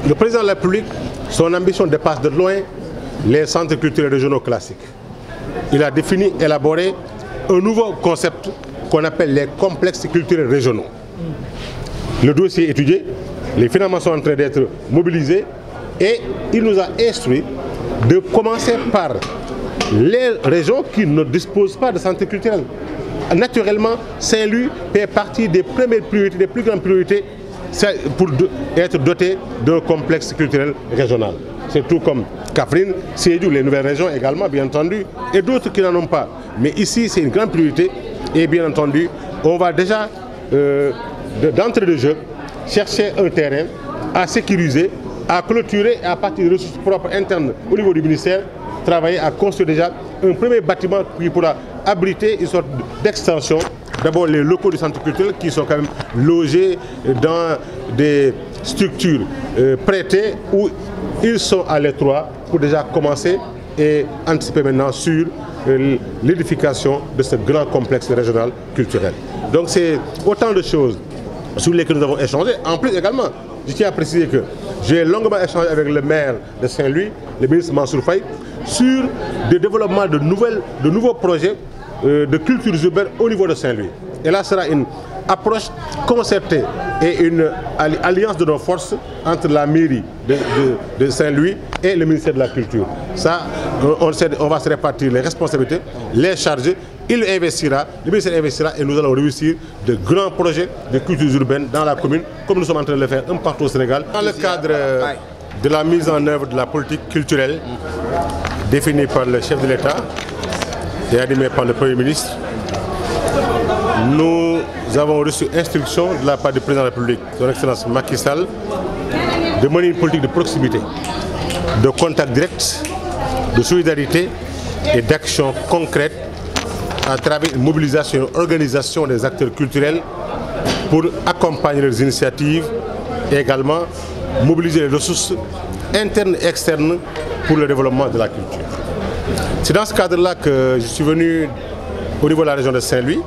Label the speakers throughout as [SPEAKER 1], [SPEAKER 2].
[SPEAKER 1] Le président de la République, son ambition dépasse de loin les centres culturels régionaux classiques. Il a défini, élaboré un nouveau concept qu'on appelle les complexes culturels régionaux. Le dossier est étudié, les financements sont en train d'être mobilisés et il nous a instruit de commencer par les régions qui ne disposent pas de centres culturels. Naturellement, Saint-Louis fait partie des premières priorités, des plus grandes priorités pour être doté d'un complexe culturel régional. C'est tout comme Kaffrine, Sédhiou, les nouvelles régions également, bien entendu, et d'autres qui n'en ont pas. Mais ici, c'est une grande priorité et bien entendu, on va déjà, d'entrée de jeu, chercher un terrain à sécuriser, à clôturer et à partir de ressources propres internes au niveau du ministère, travailler à construire déjà un premier bâtiment qui pourra abriter une sorte d'extension. D'abord les locaux du centre culturel qui sont quand même logés dans des structures prêtées où ils sont à l'étroit pour déjà commencer et anticiper maintenant sur l'édification de ce grand complexe régional culturel. Donc c'est autant de choses sur lesquelles nous avons échangé. En plus également, je tiens à préciser que j'ai longuement échangé avec le maire de Saint-Louis, le ministre Mansour Faye, sur le développement de nouveaux projets de culture urbaine au niveau de Saint-Louis. Et là, sera une approche concertée et une alliance de nos forces entre la mairie de Saint-Louis et le ministère de la Culture. Ça, on va se répartir les responsabilités, les charger. Il investira, le ministère investira et nous allons réussir de grands projets de culture urbaine dans la commune, comme nous sommes en train de le faire un peu partout au Sénégal. Dans le cadre de la mise en œuvre de la politique culturelle définie par le chef de l'État et animée par le Premier ministre, nous avons reçu instruction de la part du président de la République, son Excellence Macky Sall, de mener une politique de proximité, de contact direct, de solidarité et d'action concrète à travers une mobilisation et une organisation des acteurs culturels pour accompagner leurs initiatives et également mobiliser les ressources internes et externes pour le développement de la culture. C'est dans ce cadre-là que je suis venu au niveau de la région de Saint-Louis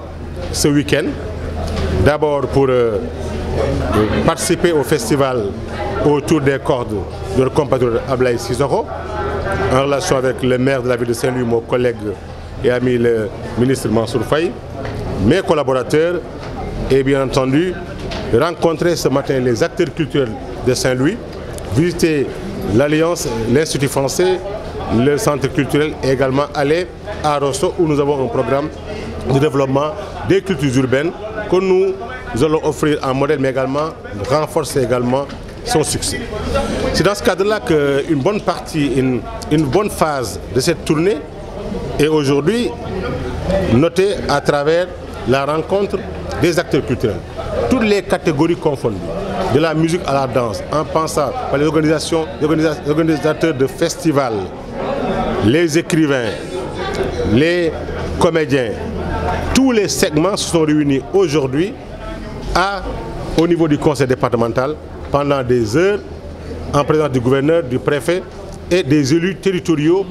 [SPEAKER 1] ce week-end, d'abord pour participer au festival autour des cordes de notre compatriote Ablaye Sissoko, en relation avec le maire de la ville de Saint-Louis, mon collègue et ami le ministre Mansour Faye, mes collaborateurs et bien entendu rencontrer ce matin les acteurs culturels de Saint-Louis, visiter l'Alliance, l'Institut français, le centre culturel et également aller à Rosso où nous avons un programme de développement des cultures urbaines que nous allons offrir en modèle mais également renforcer également son succès. C'est dans ce cadre-là qu'une bonne partie, une bonne phase de cette tournée est aujourd'hui notée à travers la rencontre des acteurs culturels. Toutes les catégories confondues, de la musique à la danse, en passant par les organisateurs de festivals, les écrivains, les comédiens, tous les segments se sont réunis aujourd'hui au niveau du conseil départemental pendant des heures en présence du gouverneur, du préfet et des élus territoriaux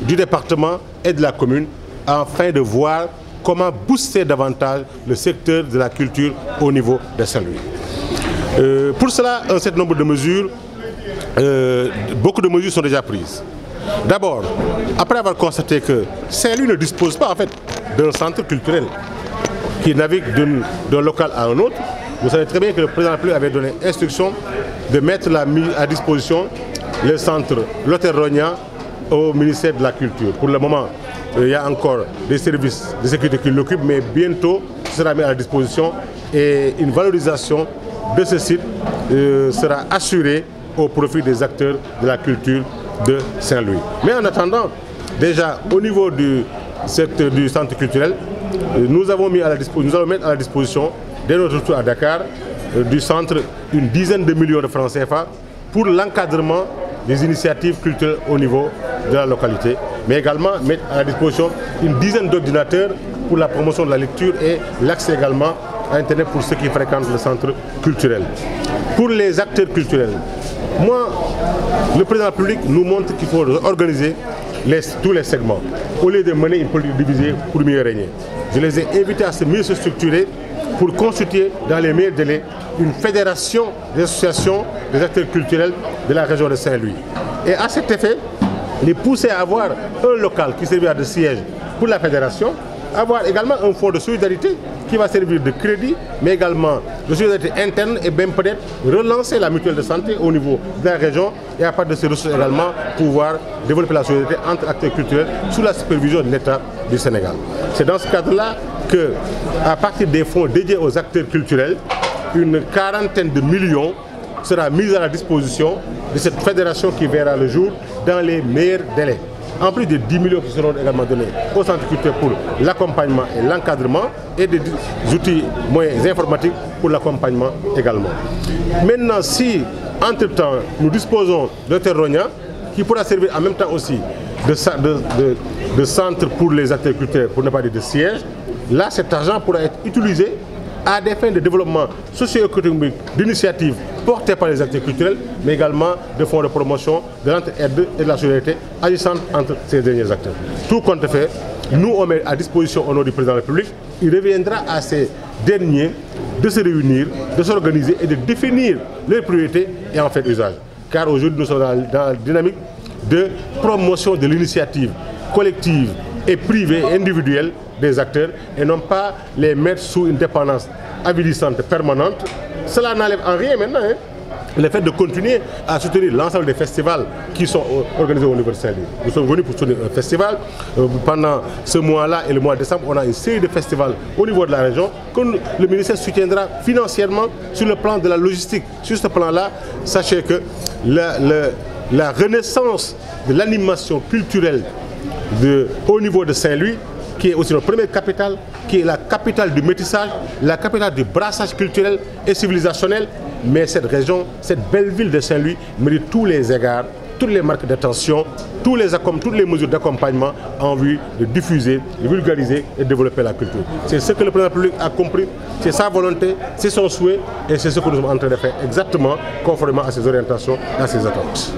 [SPEAKER 1] du département et de la commune afin de voir comment booster davantage le secteur de la culture au niveau de Saint-Louis. Pour cela, un certain nombre de mesures, beaucoup de mesures sont déjà prises. D'abord, après avoir constaté que Saint-Louis ne dispose pas en fait d'un centre culturel qui navigue d'un local à un autre, vous savez très bien que le président de la République avait donné instruction de mettre à disposition le centre Lothar Rogna au ministère de la Culture. Pour le moment, il y a encore des services de sécurité qui l'occupent, mais bientôt ce sera mis à la disposition et une valorisation de ce site sera assurée au profit des acteurs de la culture de Saint-Louis. Mais en attendant, déjà au niveau du secteur du centre culturel, nous allons mettre à la disposition, dès notre retour à Dakar, du centre une dizaine de millions de francs CFA pour l'encadrement des initiatives culturelles au niveau de la localité, mais également mettre à la disposition une dizaine d'ordinateurs pour la promotion de la lecture et l'accès également à Internet pour ceux qui fréquentent le centre culturel. Pour les acteurs culturels, moi, le président de la République nous montre qu'il faut organiser tous les segments, au lieu de mener une politique divisée pour mieux régner. Je les ai invités à mieux se structurer pour constituer dans les meilleurs délais une fédération des associations des acteurs culturels de la région de Saint-Louis. Et à cet effet, les pousser à avoir un local qui servira de siège pour la fédération, avoir également un fonds de solidarité qui va servir de crédit, mais également de solidarité interne et même peut-être relancer la mutuelle de santé au niveau de la région et à partir de ces ressources également pouvoir développer la solidarité entre acteurs culturels sous la supervision de l'État du Sénégal. C'est dans ce cadre-là que, à partir des fonds dédiés aux acteurs culturels, une quarantaine de millions sera mise à la disposition de cette fédération qui verra le jour dans les meilleurs délais. En plus des 10 millions qui seront également donnés au centre culturel pour l'accompagnement et l'encadrement et des outils moyens informatiques pour l'accompagnement également. Maintenant, si entre-temps nous disposons de Terronia qui pourra servir en même temps aussi de centre pour les acteurs culturels, pour ne pas dire de siège, là cet argent pourra être utilisé à des fins de développement socio-économique, d'initiatives portées par les acteurs culturels, mais également de fonds de promotion, de l'entraide et de la solidarité agissante entre ces derniers acteurs. Tout compte fait, nous on met à disposition au nom du président de la République, il reviendra à ces derniers de se réunir, de s'organiser et de définir leurs priorités et en faire usage. Car aujourd'hui nous sommes dans la dynamique de promotion de l'initiative collective et privée et individuelle des acteurs et non pas les mettre sous une dépendance avilissante permanente. Cela n'enlève en rien maintenant le fait de continuer à soutenir l'ensemble des festivals qui sont organisés au niveau de Saint-Louis. Nous sommes venus pour soutenir un festival. Pendant ce mois-là et le mois de décembre, on a une série de festivals au niveau de la région que le ministère soutiendra financièrement sur le plan de la logistique. Sur ce plan-là, sachez que la renaissance de l'animation culturelle au niveau de Saint-Louis, qui est aussi notre première capitale, qui est la capitale du métissage, la capitale du brassage culturel et civilisationnel. Mais cette région, cette belle ville de Saint-Louis mérite tous les égards, toutes les marques d'attention, toutes les mesures d'accompagnement en vue de diffuser, de vulgariser et de développer la culture. C'est ce que le président de la République a compris, c'est sa volonté, c'est son souhait et c'est ce que nous sommes en train de faire exactement conformément à ses orientations et à ses attentes.